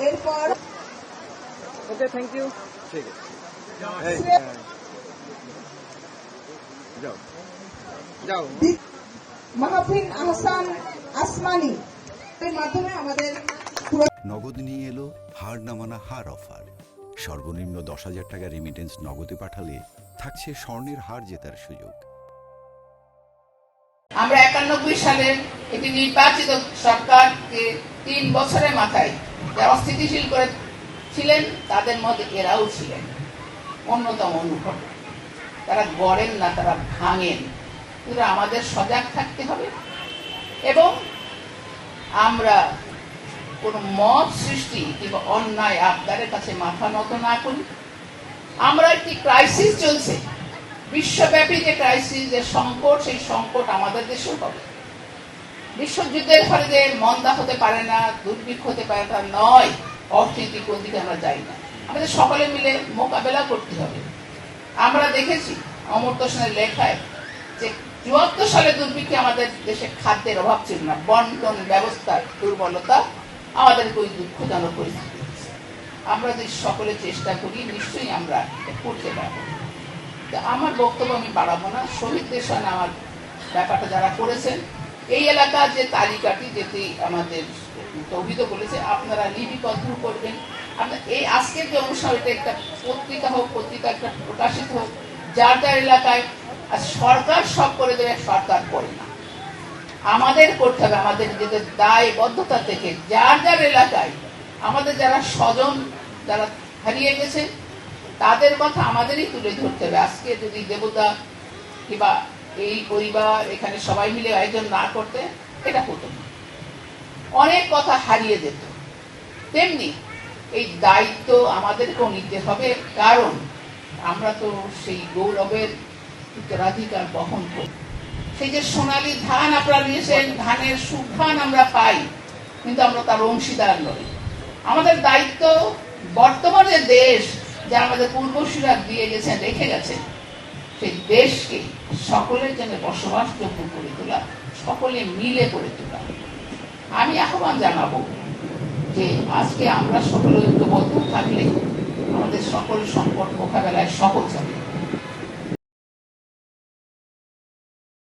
এরপর ওকে, thank you. ঠিক আছে, যাও যাও। মাহফিন আহসান আসমানি এর মাধ্যমে আমাদের নগদ নিয়ে এলো হার না মানা হার অফার। সর্বনিম্ন 10,000 টাকা রেমিটেন্স নগদে পাঠালে থাকছে স্বর্ণের হার জেতার সুযোগ। আমরা 91 সালের একটি নির্বাচিত সরকারকে 3 বছরের মাথায় যারা অস্থিতিশীল করেছিলেন তাদের মধ্যে এরাও ছিলেন অন্যতম অনুভব। তারা গড়েন না, তারা ভাঙেন। কিন্তু আমাদের সজাগ থাকতে হবে এবং আমরা কোন মত সৃষ্টি কিংবা অন্যায় আবদারের কাছে মাথা নত না করি। আমরা একটি ক্রাইসিস চলছে, বিশ্বব্যাপী যে ক্রাইসিস, যে সংকট, সেই সংকট আমাদের দেশেও হবে। বিশ্বযুদ্ধের ফলে যে মন্দা হতে পারে না, দুর্ভিক্ষ হতে পারে তা নয়। অর্থনীতি কোন দিকে আমরা যাই না, আমাদের সকলে মিলে মোকাবেলা করতে হবে। আমরা দেখেছি অমর্ত্য সেনের লেখায় যে 74 সালে দুর্ভিক্ষে আমাদের দেশে খাদ্যের অভাব ছিল না, বন্টন ব্যবস্থার দুর্বলতা আমাদেরকে ওই দুঃখজনক পরিস্থিতি। আমরা যদি সকলে চেষ্টা করি নিশ্চয়ই আমরা করতে পারবো। আমার বক্তব্য আমি বাড়াবো না। শহীদদের সঙ্গে আমার ব্যাপারটা যারা করেছেন, এই এলাকার যে তালিকাটি যেটি আমাদের তৌহিদ বলেছে, আপনারা লিপিবদ্ধ করবেন। আপনার এই আজকের যে অনুষ্ঠান, এটা একটা পত্রিকা হোক, পত্রিকা একটা প্রকাশিত হোক, যার যার এলাকায়। আর সরকার সব করে দেবে, সরকার করে না, আমাদের করতে হবে। আমাদের নিজেদের দায়বদ্ধতা থেকে যার যার এলাকায় আমাদের যারা স্বজন যারা হারিয়ে গেছে তাদের কথা আমাদেরই তুলে ধরতে হবে। আজকে যদি দেবতা কিংবা এই পরিবার এখানে সবাই মিলে আয়োজন না করতে, এটা হতো না, অনেক কথা হারিয়ে যেত। তেমনি এই দায়িত্ব আমাদেরকেও নিতে হবে, কারণ আমরা তো সেই গৌরবের উত্তরাধিকার বহন করি। সেই যে সোনালী ধান আপনারা নিয়েছেন, ধানের সুঘ্রাণ আমরা পাই, কিন্তু আমরা তার অংশীদার নই। আমাদের দায়িত্ব বর্তমানে দেশ যা আমাদের পূর্বসূরা দিয়ে গেছেন, রেখে গেছেন, সেই দেশকে সকলের জন্য বসবাসযোগ্য করে তোলা, সকলে মিলে করে তোলা। আমি আহ্বান জানাবো যে আজকে আমরা সকলে ঐক্যবদ্ধ থাকলে আমাদের সকল সংকট মোকাবেলায় সহজ হবে।